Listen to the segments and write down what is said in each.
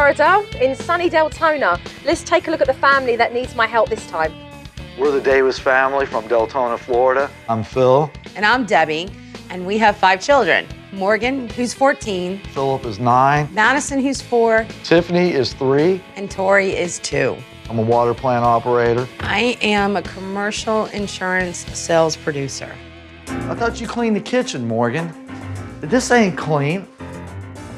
Florida, in sunny Deltona. Let's take a look at the family that needs my help this time. We're the Davis family from Deltona, Florida. I'm Phil. And I'm Debbie, and we have 5 children. Morgan, who's 14. Philip is 9. Madison, who's 4. Tiffany is 3. And Tori is 2. I'm a water plant operator. I am a commercial insurance sales producer. I thought you cleaned the kitchen, Morgan. This ain't clean.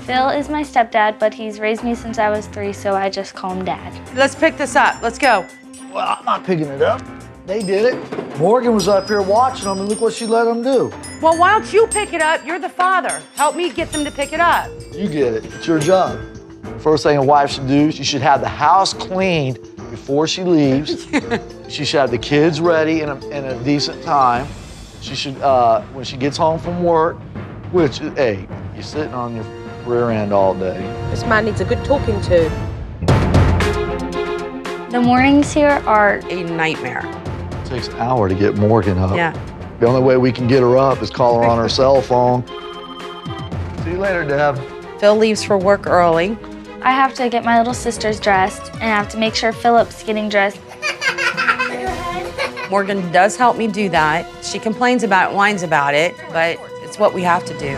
Phil is my stepdad, but he's raised me since I was 3, so I just call him Dad. Let's pick this up. Let's go. Well, I'm not picking it up. They did it. Morgan was up here watching them, and look what she let them do. Well, why don't you pick it up? You're the father. Help me get them to pick it up. You get it. It's your job. First thing a wife should do, she should have the house cleaned before she leaves. She should have the kids ready in a decent time. She should, when she gets home from work, which, hey, you're sitting on your rear end all day. This man needs a good talking to. The mornings here are A nightmare. It takes an hour to get Morgan up. Yeah. The only way we can get her up is call her on her cell phone. See you later, Deb. Phil leaves for work early. I have to get my little sisters dressed, and I have to make sure Philip's getting dressed. Morgan does help me do that. She complains about it, whines about it, but it's what we have to do.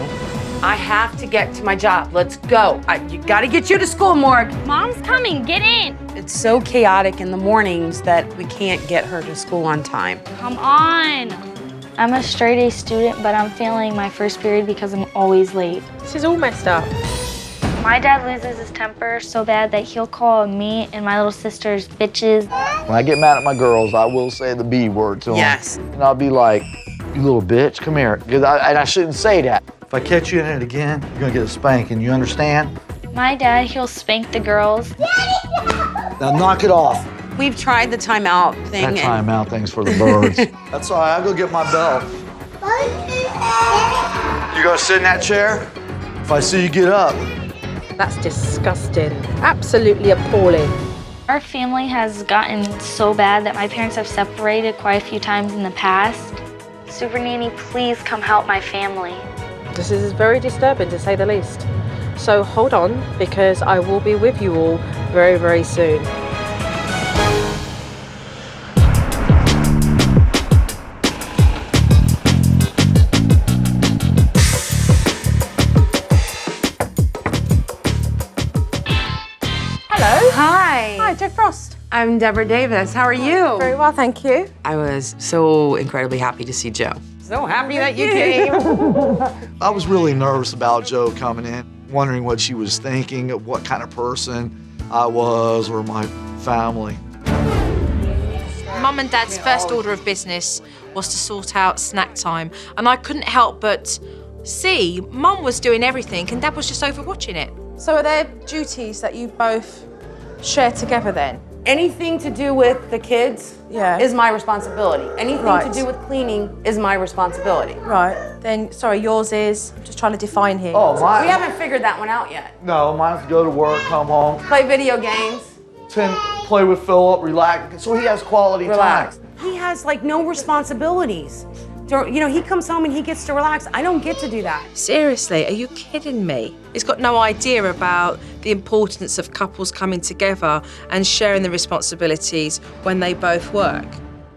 I have to get to my job. Let's go. You gotta get you to school, Morg. Mom's coming, get in. It's so chaotic in the mornings that we can't get her to school on time. Come on. I'm a straight A student, but I'm failing my first period because I'm always late. This is all messed up. My dad loses his temper so bad that he'll call me and my little sisters bitches. When I get mad at my girls, I will say the B word to them. Yes. And I'll be like, you little bitch, come here. And I shouldn't say that. If I catch you in it again, you're gonna get a spanking, you understand? My dad, he'll spank the girls. Now knock it off. We've tried the timeout thing. That timeout thing's for the birds. That's all right, I'll go get my belt. You gonna sit in that chair? If I see you get up. That's disgusting. Absolutely appalling. Our family has gotten so bad that my parents have separated quite a few times in the past. Supernanny, please come help my family. This is very disturbing, to say the least. So hold on, because I will be with you all very, very soon. Hello. Hi. Hi, Jeff Frost. I'm Deborah Davis. How are you? Very well, thank you. I was so incredibly happy to see Joe. So happy that you came. I was really nervous about Joe coming in, wondering what she was thinking, what kind of person I was or my family. Mum and Dad's first order of business was to sort out snack time, and I couldn't help but see Mum was doing everything and Dad was just overwatching it. So are there duties that you both share together then? Anything to do with the kids Yeah. is my responsibility. Anything Right. to do with cleaning is my responsibility. Right, then, sorry, yours is, I'm just trying to define here. Oh, my. We haven't figured that one out yet. No, mine's go to work, come home, Play video games, play with Philip, relax, so he has quality relax. time. He has like no responsibilities. You know, he comes home and he gets to relax. I don't get to do that. Seriously, are you kidding me? He's got no idea about the importance of couples coming together and sharing the responsibilities when they both work.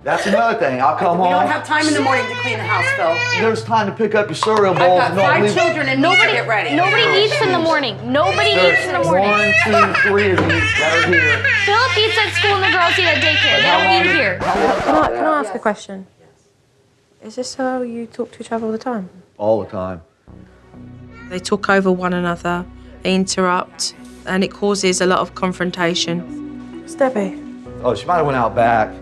That's another thing. I'll come We home. don't have time in the morning to clean the house, Phil. There's time to pick up your cereal bowls I've and got don't 5 leave. children and nobody get ready. Nobody eats in the morning. Nobody eats in the morning. 1, 2, 3 of these that are here. Philip eats at school and the girls eat at daycare. They don't eat here. Can I ask a question? Is this how you talk to each other all the time? All the time. They talk over one another, they interrupt, and it causes a lot of confrontation. It's Debbie. Oh, she might have went out back.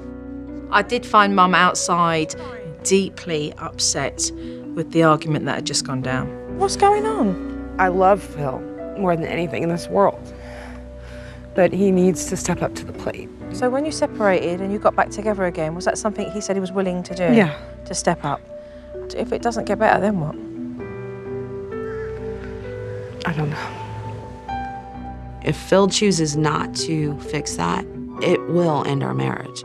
I did find Mum outside deeply upset with the argument that had just gone down. What's going on? I love Phil more than anything in this world, but he needs to step up to the plate. So when you separated and you got back together again, was that something he said he was willing to do? Yeah. To step up? If it doesn't get better, then what? I don't know. If Phil chooses not to fix that, it will end our marriage.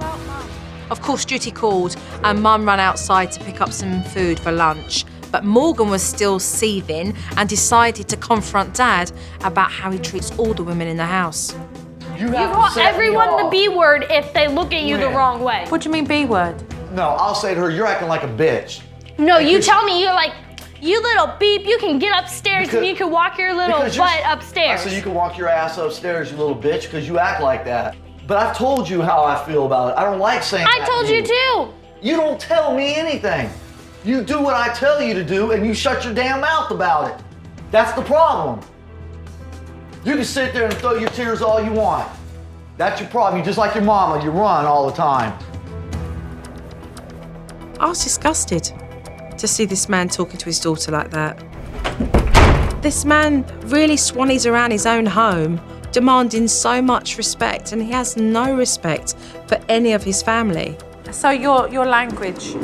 Of course, duty called, and Mum ran outside to pick up some food for lunch. But Morgan was still seething and decided to confront Dad about how he treats all the women in the house. You call everyone the B word if they look at you the wrong way. What do you mean B word? No, I'll say to her, you're acting like a bitch. No, you tell me, you're like, you little beep, you can get upstairs and you can walk your little butt upstairs. I said you can walk your ass upstairs, you little bitch, because you act like that. But I've told you how I feel about it. I don't like saying that. I told you too. You don't tell me anything. You do what I tell you to do and you shut your damn mouth about it. That's the problem. You can sit there and throw your tears all you want. That's your problem. You're just like your mama, you run all the time. I was disgusted to see this man talking to his daughter like that. This man really swannies around his own home, demanding so much respect, and he has no respect for any of his family. So your language,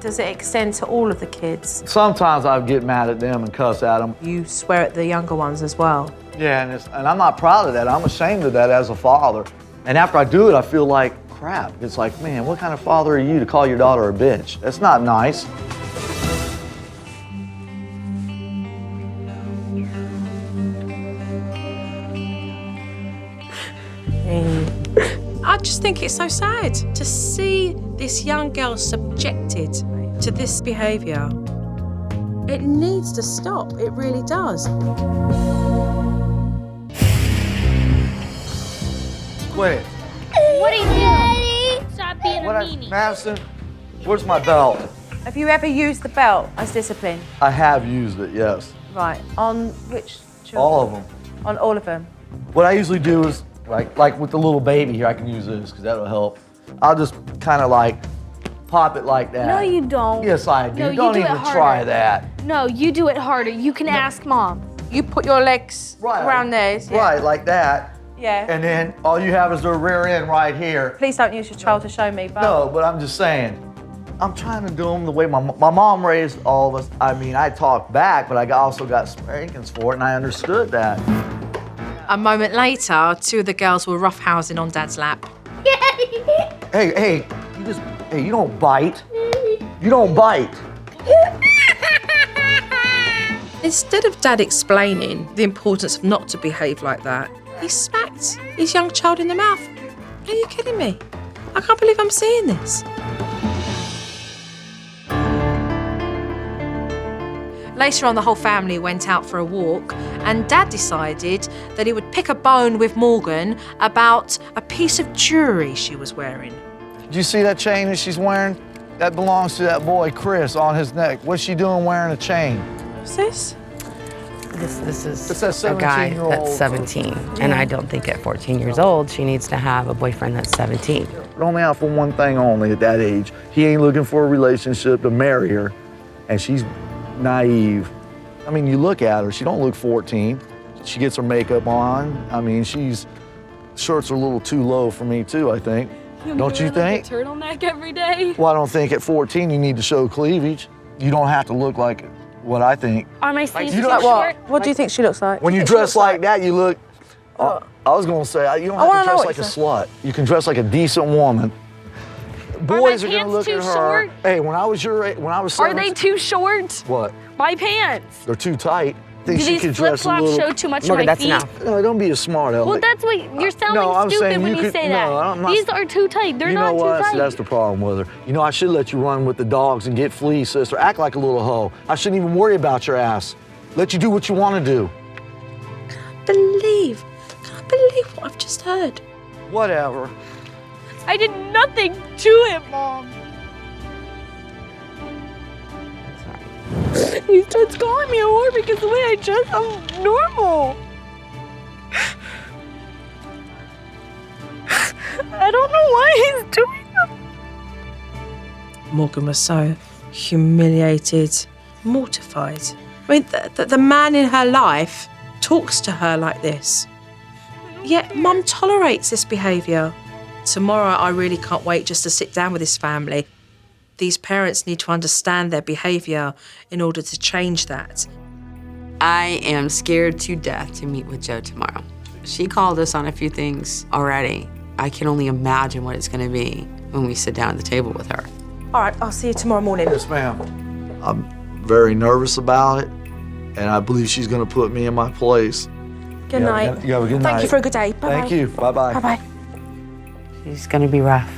does it extend to all of the kids? Sometimes I get mad at them and cuss at them. You swear at the younger ones as well? Yeah, and I'm not proud of that. I'm ashamed of that as a father. And after I do it, I feel like crap. It's like, man, what kind of father are you to call your daughter a bitch? That's not nice. I just think it's so sad to see this young girl subjected to this behaviour. It needs to stop, it really does. Quit. What are you doing? Stop being a meanie. Madison, where's my belt? Have you ever used the belt as discipline? I have used it, yes. Right, on which children? All of them. On all of them? What I usually do is, like with the little baby here, I can use this because that'll help. I'll just kind of like pop it like that. No, you don't. Yes, I do. No, you don't do it even harder. try that. No, you do it harder. You can ask Mom. You put your legs Right. around theirs? Yeah. Right, like that. Yeah. And then all you have is the rear end right here. Please don't use your child to show me, but... No, but I'm just saying, I'm trying to do them the way my mom raised all of us. I mean, I talked back, but I also got spankings for it, and I understood that. A moment later, two of the girls were roughhousing on Dad's lap. Hey, you don't bite. You don't bite. Instead of Dad explaining the importance of not to behave like that, he smacked his young child in the mouth. Are you kidding me? I can't believe I'm seeing this. Later on, the whole family went out for a walk, and Dad decided that he would pick a bone with Morgan about a piece of jewellery she was wearing. Did you see that chain that she's wearing? That belongs to that boy, Chris, on his neck. What's she doing wearing a chain? What's this? This is It's that a guy 17-year-old. that's 17, and I don't think at 14 years old she needs to have a boyfriend that's 17. But only out for one thing only at that age. He ain't looking for a relationship to marry her, and she's naive. I mean, you look at her, she don't look 14. She gets her makeup on. I mean, shirts are a little too low for me too, I think. Don't you think? Turtleneck every day. Well, I don't think at 14 you need to show cleavage. You don't have to look like what I think. Are my sleeves you too don't- short? What do you think she looks like? When you dress like that, you look, I was gonna say, you don't have wanna to know dress what like a you slut. You can dress like a decent woman. Boys are gonna pants look too at her. short? Hey, when I was your age, when I was Are 17, they too short? what? My pants. They're too tight. Think Do she these could flip dress a flops little. show too much of Morgan, my that's feet? enough. No, don't be a smart aleck. Well, that's what you're sounding no, I'm stupid saying when you you could- say no, that. I'm not- These are too tight. They're You not know too what? tight. See, that's the problem with her. You know, I should let you run with the dogs and get fleas, sister. Act like a little hoe. I shouldn't even worry about your ass. Let you do what you want to do. Can I believe what I've just heard? Whatever. I did nothing to him, Mom. He starts calling me a whore because the way I dress, I'm normal. I don't know why he's doing that. Morgan was so humiliated, mortified. I mean, the man in her life talks to her like this. Yet Mum tolerates this behaviour. Tomorrow, I really can't wait just to sit down with this family. These parents need to understand their behaviour in order to change that. I am scared to death to meet with Jo tomorrow. She called us on a few things already. I can only imagine what it's gonna be when we sit down at the table with her. All right, I'll see you tomorrow morning. Yes, ma'am. very nervous about it, and I believe she's gonna put me in my place. Good night. You have a good night. Thank you for a good day. Bye-bye. Thank you. Bye-bye. Bye-bye. She's gonna be rough.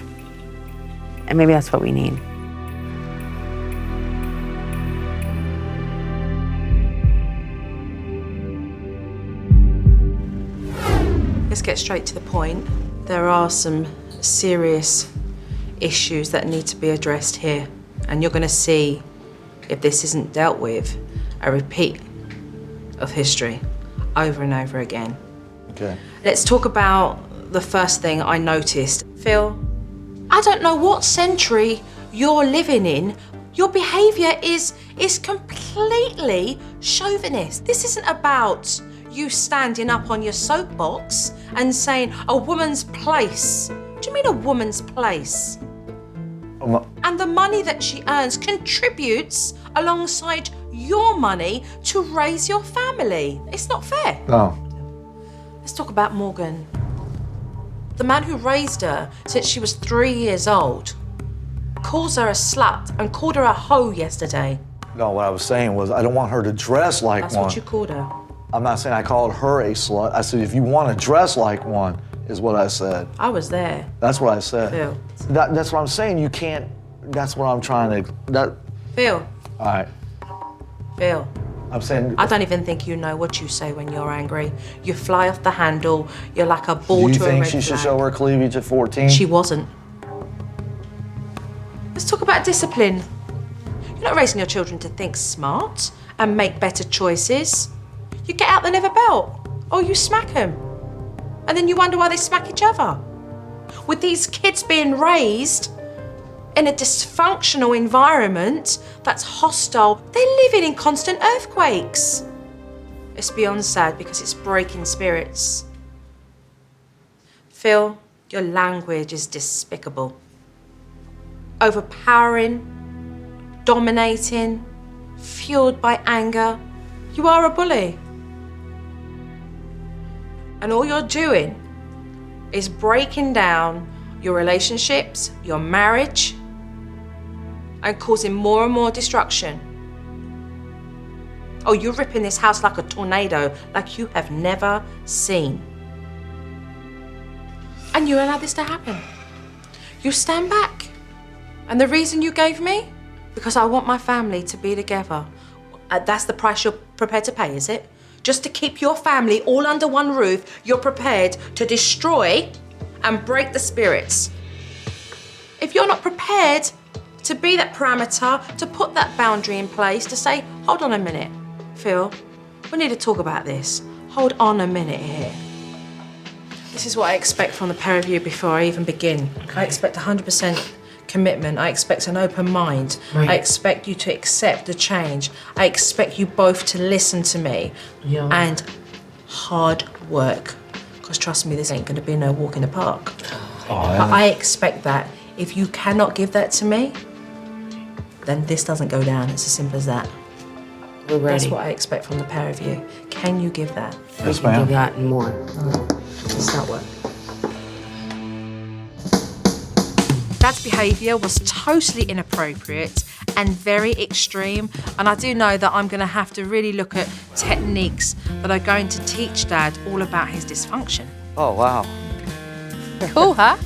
And maybe that's what we need. Let's get straight to the point. There are some serious issues that need to be addressed here, and you're going to see, if this isn't dealt with, a repeat of history over and over again. Okay. Let's talk about the first thing I noticed. Phil, I don't know what century you're living in. Your behaviour is completely chauvinist. This isn't about you standing up on your soapbox and saying a woman's place. What do you mean a woman's place? And the money that she earns contributes alongside your money to raise your family. It's not fair. No. Let's talk about Morgan. The man who raised her since she was 3 years old calls her a slut and called her a hoe yesterday. No, what I was saying was I don't want her to dress like That's one. what you called her. I'm not saying I called her a slut. I said if you want to dress like one, is what I said. I was there. That's what I said. Phil. That's what I'm saying. You can't. That's what I'm trying to. Phil. All right. Phil. I'm saying. I don't even think you know what you say when you're angry. You fly off the handle. You're like a Do ball you to a think red she should flag. show her cleavage at 14? She wasn't. Let's talk about discipline. You're not raising your children to think smart and make better choices. You get out the never belt, or you smack them. And then you wonder why they smack each other. With these kids being raised in a dysfunctional environment that's hostile, they're living in constant earthquakes. It's beyond sad because it's breaking spirits. Phil, your language is despicable. Overpowering, dominating, fueled by anger. You are a bully. And all you're doing is breaking down your relationships, your marriage, and causing more and more destruction. Oh, you're ripping this house like a tornado, like you have never seen. And you allow this to happen. You stand back. And the reason you gave me? Because I want my family to be together. That's the price you're prepared to pay, is it? Just to keep your family all under one roof, you're prepared to destroy and break the spirits. If you're not prepared to be that parameter, to put that boundary in place, to say, hold on a minute, Phil, we need to talk about this. Hold on a minute here. This is what I expect from the pair of you before I even begin. I expect 100% commitment. I expect an open mind. Right. I expect you to accept the change. I expect you both to listen to me. Yeah. And hard work. Because trust me, this ain't going to be no walk in the park. But I expect that. If you cannot give that to me, then this doesn't go down. It's as simple as that. We're ready. That's what I expect from the pair of you. Can you give that? Yes, We can ma'am. do that and more. Let's start work. Dad's behaviour was totally inappropriate and very extreme, and I do know that I'm going to have to really look at techniques that are going to teach Dad all about his dysfunction. Oh, wow. Cool, huh?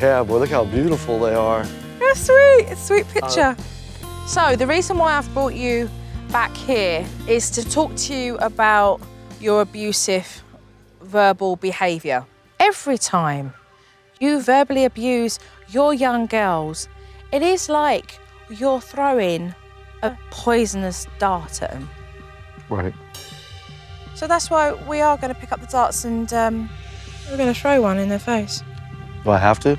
Yeah, boy, look how beautiful they are. Yeah, sweet. It's a sweet picture. So the reason why I've brought you back here is to talk to you about your abusive verbal behaviour. Every time you verbally abuse your young girls, it is like you're throwing a poisonous dart at them. Right. So that's why we are going to pick up the darts and we're going to throw one in their face. Do I have to?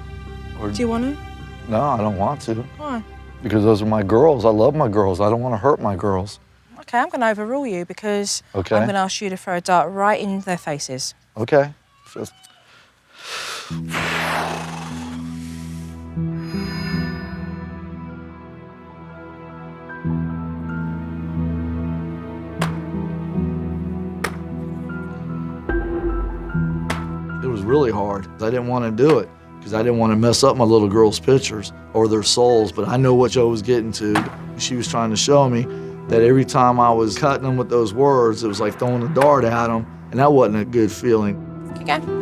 Or, Do you want to? no, I don't want to. Why? Because those are my girls. I love my girls. I don't want to hurt my girls. Okay, I'm going to overrule you because Okay. I'm going to ask you to throw a dart right in their faces. Okay. Just- It was really hard. I didn't want to do it because I didn't want to mess up my little girls' pictures or their souls, but I know what Joe was getting to. She was trying to show me that every time I was cutting them with those words, it was like throwing a dart at them, and that wasn't a good feeling. Keep going.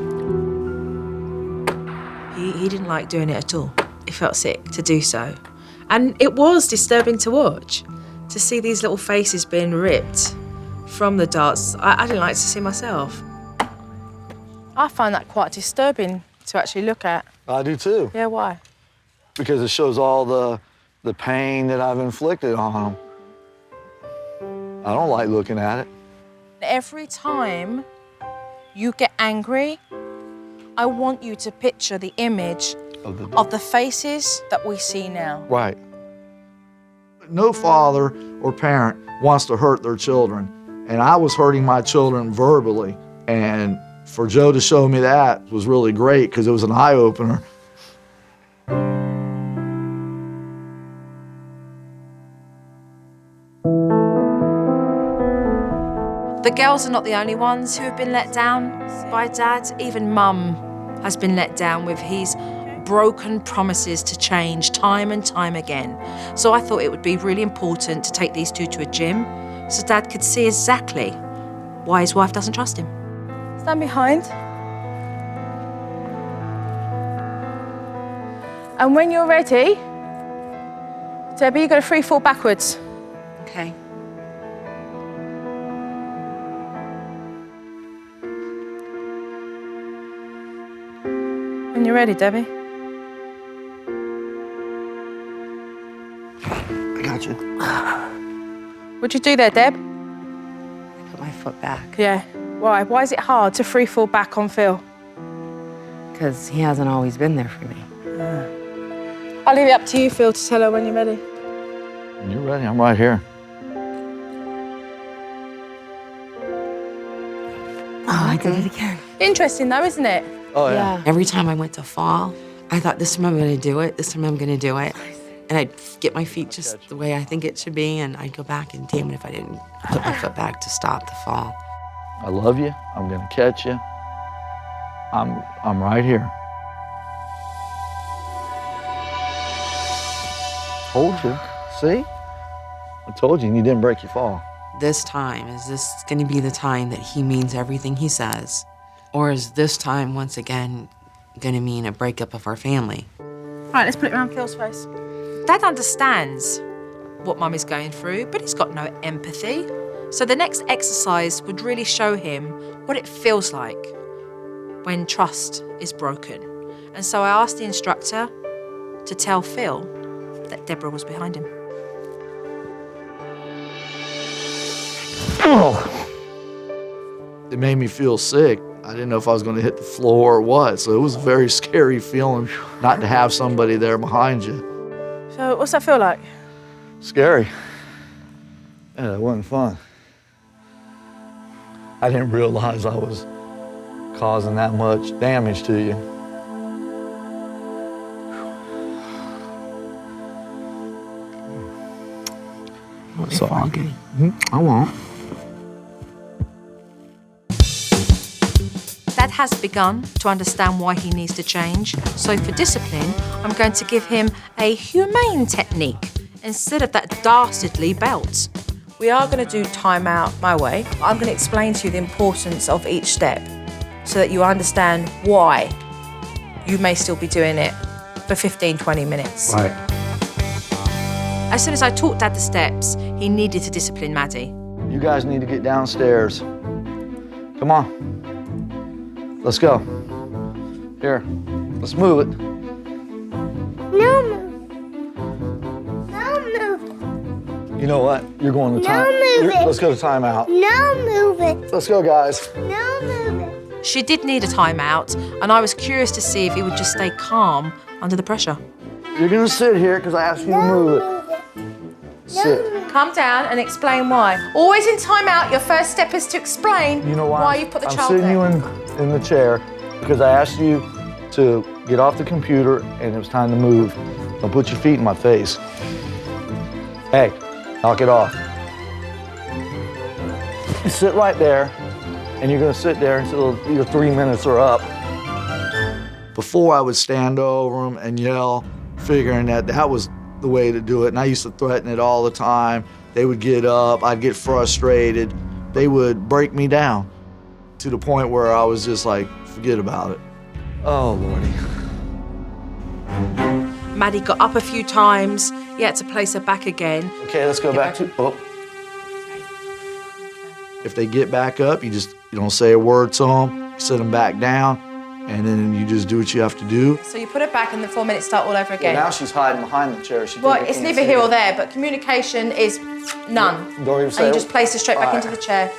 He didn't like doing it at all. He felt sick to do so. And it was disturbing to watch, to see these little faces being ripped from the darts. I didn't like to see myself. I find that quite disturbing to actually look at. I do too. Yeah, why? Because it shows all the pain that I've inflicted on them. I don't like looking at it. Every time you get angry, I want you to picture the image of the faces that we see now. Right. No father or parent wants to hurt their children, and I was hurting my children verbally, and for Joe to show me that was really great because it was an eye-opener. The girls are not the only ones who have been let down by Dad. Even Mum has been let down with his broken promises to change time and time again. So I thought it would be really important to take these two to a gym so Dad could see exactly why his wife doesn't trust him. Stand behind. And when you're ready, Debbie, you're going to free fall backwards. Okay. When you're ready, Debbie. I got you. What'd you do there, Deb? I put my foot back Yeah. Why? Why is it hard to free fall back on Phil? because he hasn't always been there for me. I'll leave it up to you, Phil, to tell her when you're ready. When you're ready, I'm right here. Oh, I did it again. Interesting though, isn't it? Oh, yeah. Every time I went to fall, I thought, this time I'm gonna do it, this time I'm gonna do it. And I'd get my feet just the way I think it should be, and I'd go back, and damn it if I didn't put my foot back to stop the fall. I love you. I'm gonna catch you. I'm right here. Told you. See? I told you, and you didn't break your fall. This time, is this gonna be the time that he means everything he says? Or is this time, once again, gonna mean a breakup of our family? All right, let's put it around Phil's face. Dad understands what Mum is going through, but he's got no empathy. So the next exercise would really show him what it feels like when trust is broken. And so I asked the instructor to tell Phil that Deborah was behind him. It made me feel sick. I didn't know if I was going to hit the floor or what, so it was a very scary feeling not to have somebody there behind you. So what's that feel like? Scary. Yeah, it wasn't fun. I didn't realize I was causing that much damage to you. So I won't. Dad has begun to understand why he needs to change. So for discipline, I'm going to give him a humane technique instead of that dastardly belt. We are going to do time out my way. I'm going to explain to you the importance of each step so that you understand why you may still be doing it for 15, 20 minutes. Right. As soon as I taught Dad the steps, he needed to discipline Maddie. You guys need to get downstairs. Come on. Let's go. Here, let's move it. No move. No move. You know what? You're going to time. No, move it. Let's go to timeout. No move it. Let's go, guys. No move it. She did need a timeout, and I was curious to see if he would just stay calm under the pressure. You're gonna sit here because I asked you to move it. Sit. Calm down and explain why. Always in timeout, your first step is to explain You know why? you put the I'm child sitting there. you in the chair because I asked you to get off the computer and it was time to move. Don't put your feet in my face. Hey, knock it off. You sit right there, and you're gonna sit there until your 3 minutes are up. Before I would stand over him and yell, figuring that was the way to do it, and I used to threaten it all the time. They would get up, I'd get frustrated. They would break me down to the point where I was just like, forget about it. Oh, Lordy. Maddie got up a few times. He had to place her back again. Okay, let's go back to, oh. If they get back up, you don't say a word to them, you sit them back down, and then you just do what you have to do. So you put her back and the 4 minutes start all over again. Well, now she's hiding behind the chair. Well, it's neither here or there, but communication is none. Don't even say And you just place her straight back Right. into the chair.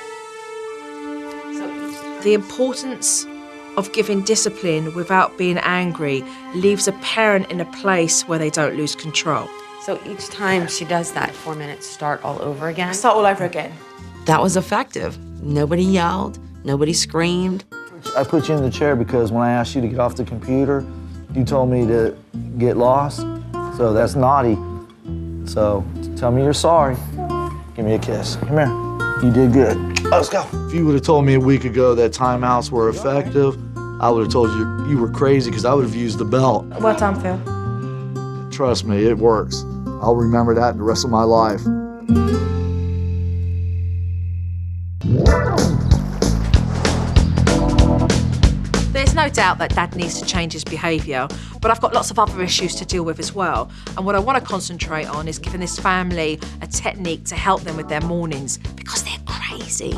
The importance of giving discipline without being angry leaves a parent in a place where they don't lose control. So each time she does that, 4 minutes start all over again. Start all over again. That was effective. Nobody yelled, nobody screamed. I put you in the chair because when I asked you to get off the computer, you told me to get lost. So that's naughty. So tell me you're sorry. Give me a kiss. Come here. You did good. Let's go. If you would have told me a week ago that timeouts were effective, I would have told you you were crazy because I would have used the belt. Well done, Phil. Trust me, it works. I'll remember that the rest of my life. There's no doubt that Dad needs to change his behaviour, but I've got lots of other issues to deal with as well. And what I want to concentrate on is giving this family a technique to help them with their mornings, because they're crazy.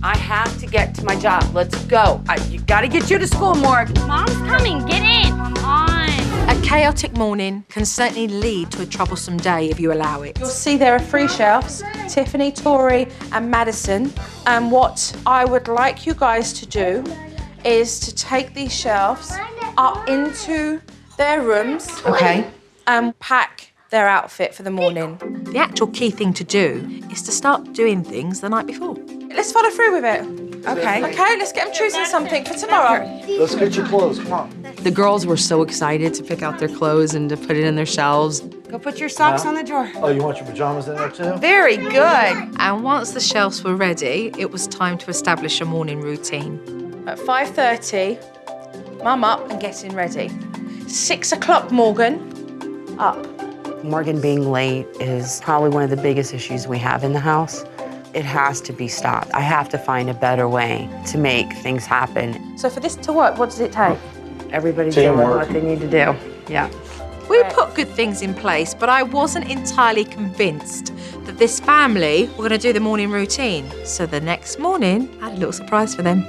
I have to get to my job. Let's go. You gotta get you to school, Morg. Mom's coming. Get in. Come on. A chaotic morning can certainly lead to a troublesome day if you allow it. You'll see there are 3 shelves, Tiffany, Tori, and Madison. And what I would like you guys to do is to take these shelves up into their rooms. Okay. And pack their outfit for the morning. The actual key thing to do is to start doing things the night before. Let's follow through with it. Okay. Okay, let's get them choosing something for tomorrow. Let's get your clothes, come on. The girls were so excited to pick out their clothes and to put it in their shelves. Go put your socks on the drawer. Oh, you want your pajamas in there too? Very good. And once the shelves were ready, it was time to establish a morning routine. At 5:30, Mum up and getting ready. 6 o'clock, Morgan, up. Morgan being late is probably one of the biggest issues we have in the house. It has to be stopped. I have to find a better way to make things happen. So for this to work, what does it take? Everybody doing Teamwork. what they need to do. Yeah. We put good things in place, but I wasn't entirely convinced that this family were going to do the morning routine. So the next morning, I had a little surprise for them.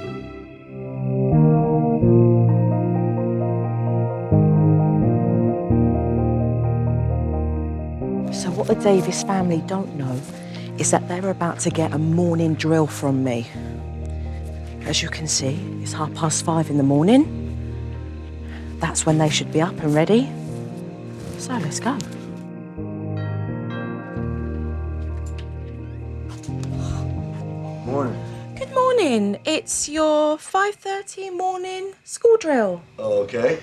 So what the Davis family don't know is that they're about to get a morning drill from me. As you can see, it's 5:30 in the morning. That's when they should be up and ready. So let's go. Morning. Good morning. It's your 5:30 morning school drill. Okay.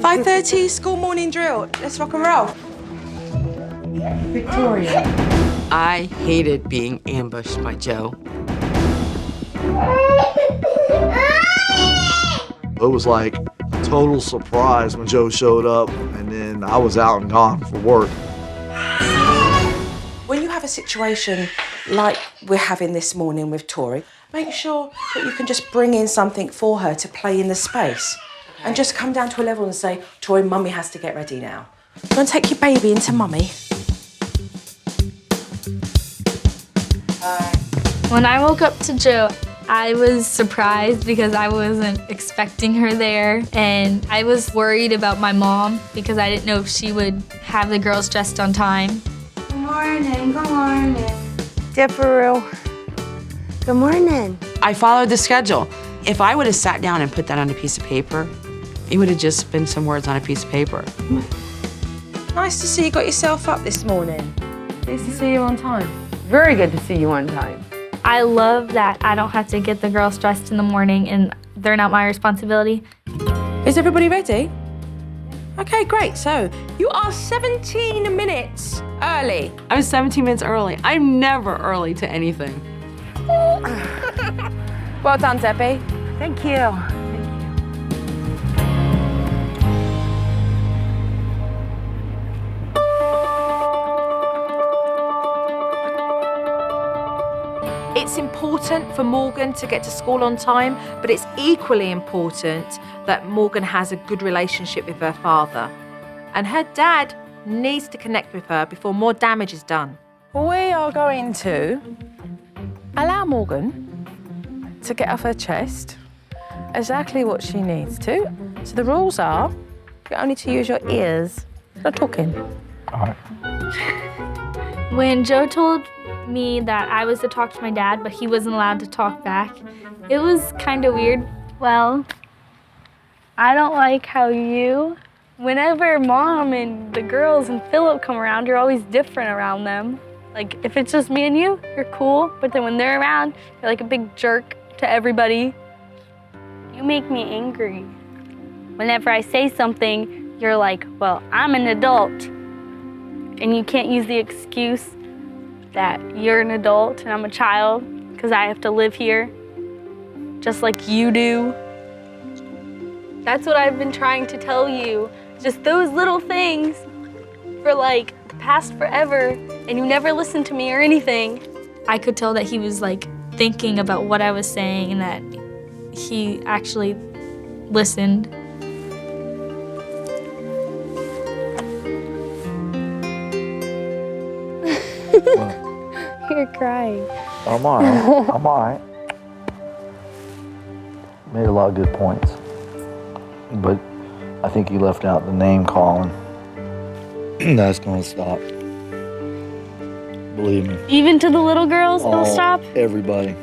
5:30 school morning drill. Let's rock and roll. Victoria. I hated being ambushed by Joe. It was like a total surprise when Joe showed up, and then I was out and gone for work. When you have a situation like we're having this morning with Tori, make sure that you can just bring in something for her to play in the space. And just come down to a level and say, Tori, Mummy has to get ready now. Go and take your baby into Mummy. When I woke up to Joe, I was surprised because I wasn't expecting her there. And I was worried about my mom because I didn't know if she would have the girls dressed on time. Good morning, good morning. Dipperoo. Good morning. I followed the schedule. If I would have sat down and put that on a piece of paper, it would have just been some words on a piece of paper. Nice to see you got yourself up this morning. Nice to see you on time. Very good to see you on time. I love that I don't have to get the girls dressed in the morning and they're not my responsibility. Is everybody ready? Okay, great. So you are 17 minutes early. I was 17 minutes early. I'm never early to anything. Well done, Debbie. Thank you. It's important for Morgan to get to school on time, but it's equally important that Morgan has a good relationship with her father. And her dad needs to connect with her before more damage is done. We are going to allow Morgan to get off her chest exactly what she needs to. So the rules are, you're only to use your ears, not talking. All right. When Joe told me that I was to talk to my dad, but he wasn't allowed to talk back, it was kind of weird. Well, I don't like how whenever Mom and the girls and Philip come around, you're always different around them. Like, if it's just me and you, you're cool, but then when they're around, you're like a big jerk to everybody. You make me angry. Whenever I say something, you're like, well, I'm an adult. And you can't use the excuse that you're an adult and I'm a child because I have to live here, just like you do. That's what I've been trying to tell you. Just those little things for like the past forever, and you never listened to me or anything. I could tell that he was like thinking about what I was saying and that he actually listened. You're crying. I'm all right. I'm all right. Made a lot of good points. But I think he left out the name calling. That's going to stop. Believe me. Even to the little girls, it'll stop? Everybody.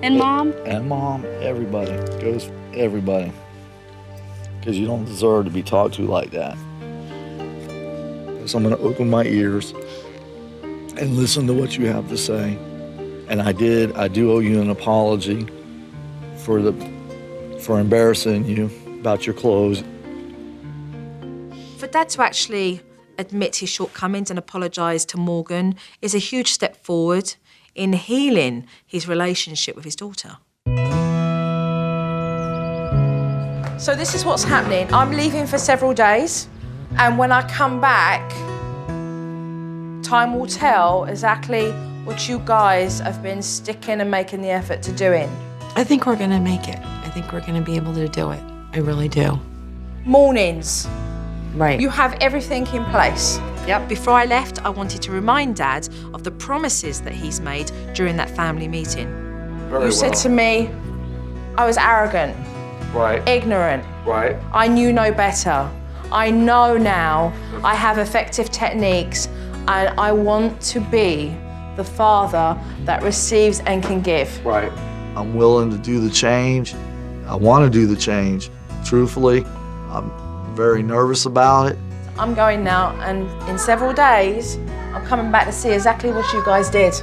And Mom? And Mom, everybody. Goes everybody. Because you don't deserve to be talked to like that. So I'm going to open my ears and listen to what you have to say. And I do owe you an apology for embarrassing you about your clothes. For Dad to actually admit his shortcomings and apologise to Morgan is a huge step forward in healing his relationship with his daughter. So this is what's happening. I'm leaving for several days, and when I come back, time will tell exactly what you guys have been sticking and making the effort to doing. I think we're gonna make it. I think we're gonna be able to do it. I really do. Mornings. Right. You have everything in place. Yep. Before I left, I wanted to remind Dad of the promises that he's made during that family meeting. You said to me, I was arrogant. Right. Ignorant. Right. I knew no better. I know now I have effective techniques, and I want to be the father that receives and can give. Right. I'm willing to do the change. I want to do the change. Truthfully, I'm very nervous about it. I'm going now, and in several days, I'm coming back to see exactly what you guys did.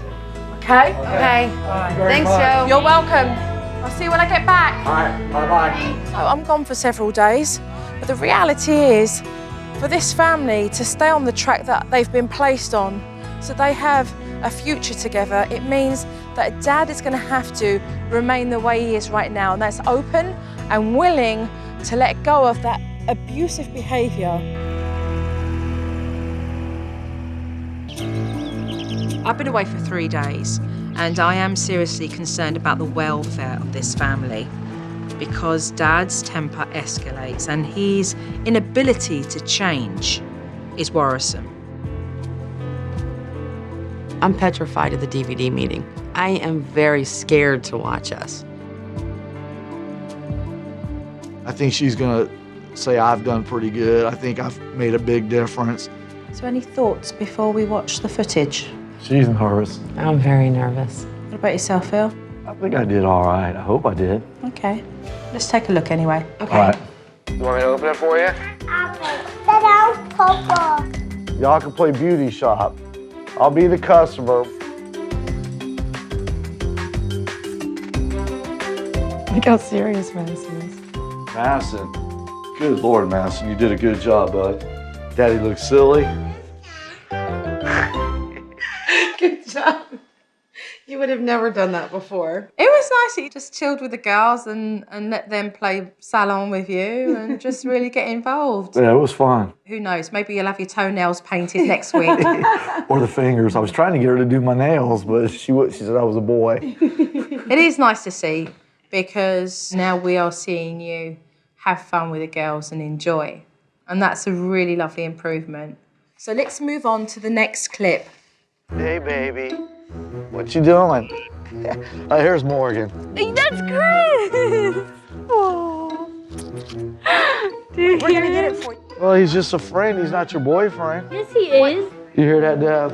Okay? Okay. Thanks, Joe. You're welcome. I'll see you when I get back. All right. Bye-bye. So I'm gone for several days, but the reality is, for this family to stay on the track that they've been placed on, so they have a future together, it means that Dad is going to have to remain the way he is right now, and that's open and willing to let go of that abusive behaviour. I've been away for 3 days, and I am seriously concerned about the welfare of this family, because Dad's temper escalates and his inability to change is worrisome. I'm petrified of the DVD meeting. I am very scared to watch us. I think she's going to say I've done pretty good. I think I've made a big difference. So any thoughts before we watch the footage? She's nervous. I'm very nervous. What about yourself, Phil? I think I did all right. I hope I did. Okay, let's take a look anyway. Okay. All right. You want me to open it for you? Y'all can play beauty shop. I'll be the customer. Look how serious Madison is. Madison. Good Lord, Madison, you did a good job, bud. Daddy looks silly. Good job. You would have never done that before. It was nice that you just chilled with the girls and let them play salon with you and just really get involved. Yeah, it was fun. Who knows, maybe you'll have your toenails painted next week. Or the fingers. I was trying to get her to do my nails, but she said I was a boy. It is nice to see, because now we are seeing you have fun with the girls and enjoy. And that's a really lovely improvement. So let's move on to the next clip. Hey, baby. What you doing? Oh, here's Morgan. That's Chris! Oh. We're gonna get it for you. Well, he's just a friend. He's not your boyfriend. Yes, he is. You hear that, Deb?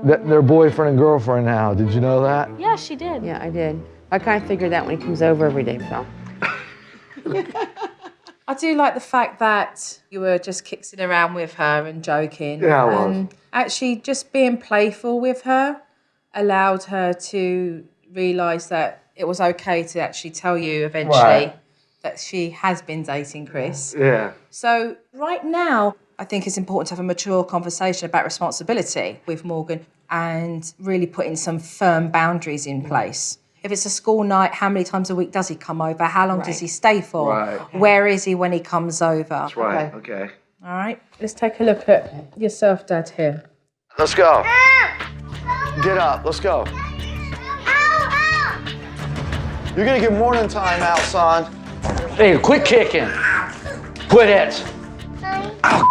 What? They're boyfriend and girlfriend now. Did you know that? Yeah, she did. Yeah, I did. I kind of figured that when he comes over every day, Phil. I do like the fact that you were just kicking around with her and joking. Yeah, I was. And actually just being playful with her allowed her to realise that it was okay to actually tell you eventually Right. that she has been dating Chris. Yeah. So right now, I think it's important to have a mature conversation about responsibility with Morgan and really putting some firm boundaries in place. If it's a school night, how many times a week does he come over? How long does he stay for? Right. Where is he when he comes over? That's right. Okay. All right, let's take a look at yourself, Dad, here. Let's go. Get up. Let's go. You're gonna get morning time out, son. Hey, quit kicking. Quit it. Ow.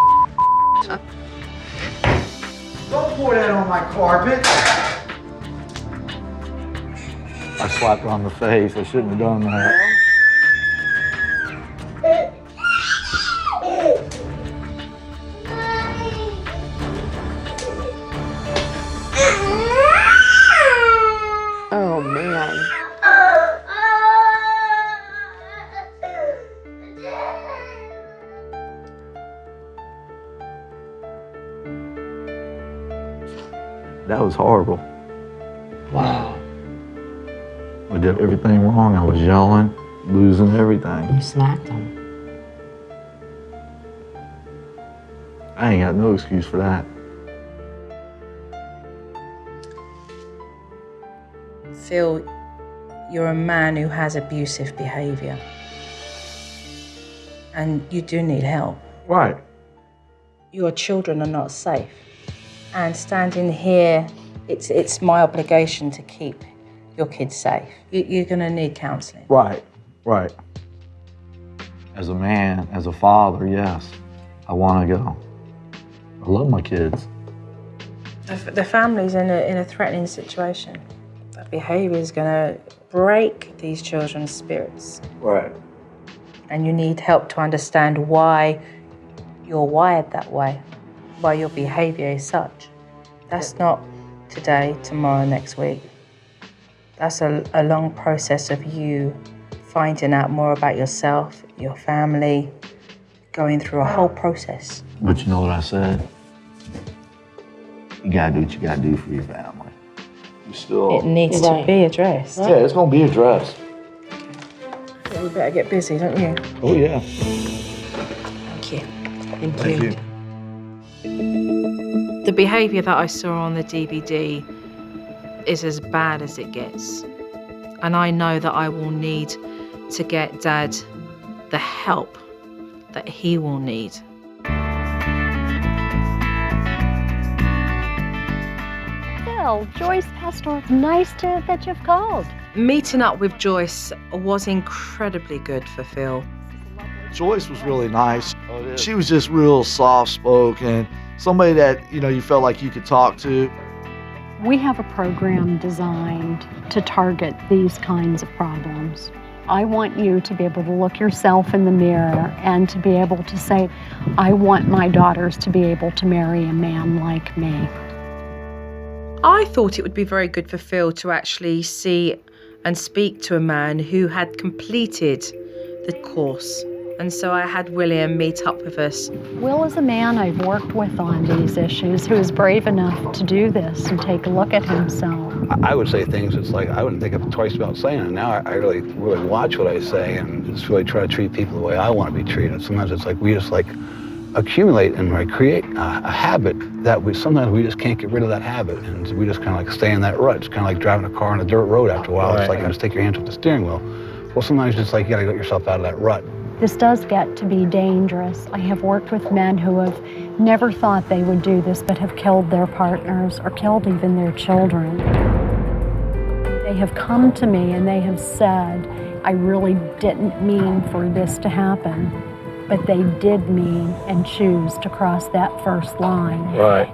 Don't pour that on my carpet. I slapped her on the face. I shouldn't have done that. Oh, man. That was horrible. Wow. I did everything wrong. I was yelling, losing everything. You smacked him. I ain't got no excuse for that. Phil, you're a man who has abusive behaviour. And you do need help. Right. Your children are not safe. And standing here, it's my obligation to keep your kids safe. You're gonna need counselling. Right. Right. As a man, as a father, yes, I want to go. I love my kids. The family's in a threatening situation. That behaviour is gonna break these children's spirits. Right. And you need help to understand why you're wired that way, why your behaviour is such. That's not today, tomorrow, next week. That's a long process of you finding out more about yourself, your family, going through a whole process. But you know what I said? You gotta do what you gotta do for your family. You still. It needs to be addressed. Yeah, it's gonna be addressed. You better get busy, don't you? Oh yeah. Thank you. Thank you. The behaviour that I saw on the DVD is as bad as it gets. And I know that I will need to get Dad the help that he will need. Phil, Joyce Pastor, nice that you've called. Meeting up with Joyce was incredibly good for Phil. Joyce was really nice. She was just real soft-spoken. Somebody that, you felt like you could talk to. We have a program designed to target these kinds of problems. I want you to be able to look yourself in the mirror and to be able to say, I want my daughters to be able to marry a man like me. I thought it would be very good for Phil to actually see and speak to a man who had completed the course. And so I had William meet up with us. Will is a man I've worked with on these issues who is brave enough to do this and take a look at himself. I would say things it's like I wouldn't think of twice about saying it. Now I really watch what I say and just really try to treat people the way I want to be treated. Sometimes it's like we just accumulate and like create a habit that sometimes we just can't get rid of that habit, and we just kind of like stay in that rut. It's kind of like driving a car on a dirt road after a while. It's like you just take your hands off the steering wheel. Well, sometimes it's like you gotta get yourself out of that rut. This does get to be dangerous. I have worked with men who have never thought they would do this, but have killed their partners or killed even their children. They have come to me and they have said, I really didn't mean for this to happen, but they did mean and choose to cross that first line. Right.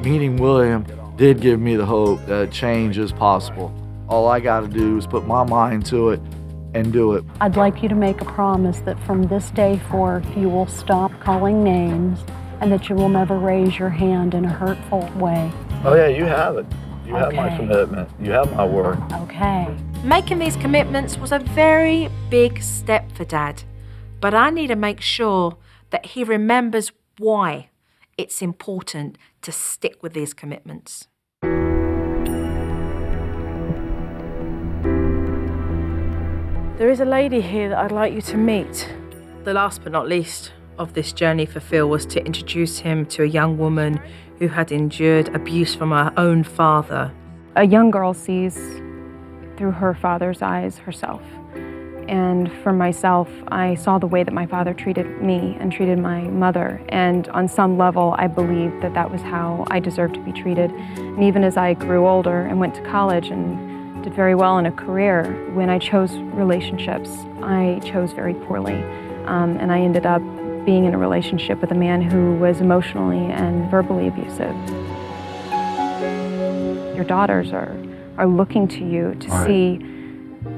Meeting William did give me the hope that change is possible. All I got to do is put my mind to it and do it. I'd like you to make a promise that from this day forth you will stop calling names and that you will never raise your hand in a hurtful way. Oh yeah, you have it. You have my Okay. commitment. You have my word. Okay. Making these commitments was a very big step for Dad, but I need to make sure that he remembers why it's important to stick with these commitments. There is a lady here that I'd like you to meet. The last but not least of this journey for Phil was to introduce him to a young woman who had endured abuse from her own father. A young girl sees through her father's eyes herself. And for myself, I saw the way that my father treated me and treated my mother. And on some level, I believed that that was how I deserved to be treated. And even as I grew older and went to college and did very well in a career, when I chose relationships, I chose very poorly. And I ended up being in a relationship with a man who was emotionally and verbally abusive. Your daughters are looking to you to see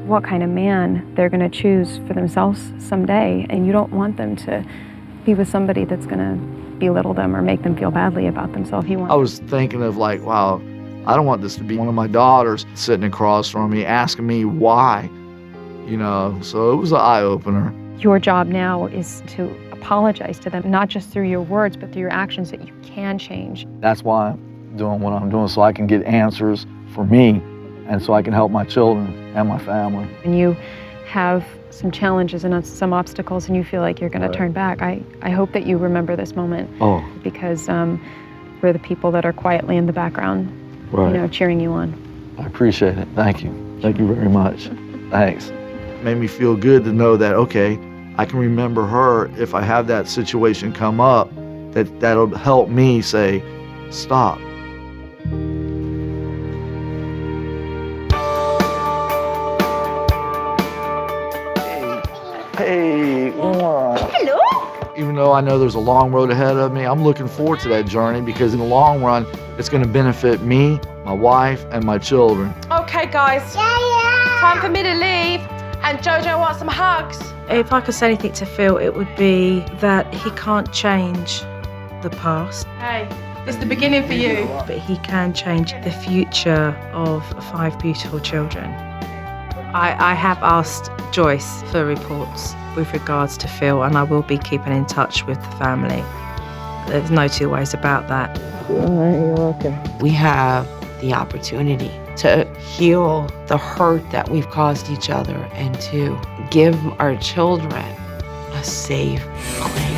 what kind of man they're going to choose for themselves someday, and you don't want them to be with somebody that's going to belittle them or make them feel badly about themselves. I was thinking of like, wow, I don't want this to be one of my daughters sitting across from me asking me why, you know, so it was an eye-opener. Your job now is to apologize to them, not just through your words, but through your actions, that you can change. That's why I'm doing what I'm doing, so I can get answers for me and so I can help my children and my family. When you have some challenges and some obstacles and you feel like you're going to turn back, I hope that you remember this moment. Because we're the people that are quietly in the background, you know, cheering you on. I appreciate it. Thank you. Thank you very much. Thanks. It made me feel good to know that, okay, I can remember her if I have that situation come up, that'll help me say, stop. Hey, hello. Even though I know there's a long road ahead of me, I'm looking forward to that journey because in the long run, it's going to benefit me, my wife, and my children. Okay, guys. Time for me to leave. And Jojo wants some hugs. If I could say anything to Phil, it would be that he can't change the past. Hey, it's the beginning for you. But he can change the future of 5 beautiful children. I have asked Joyce for reports with regards to Phil, and I will be keeping in touch with the family. There's no two ways about that. You're welcome. We have the opportunity to heal the hurt that we've caused each other and to give our children a safe place.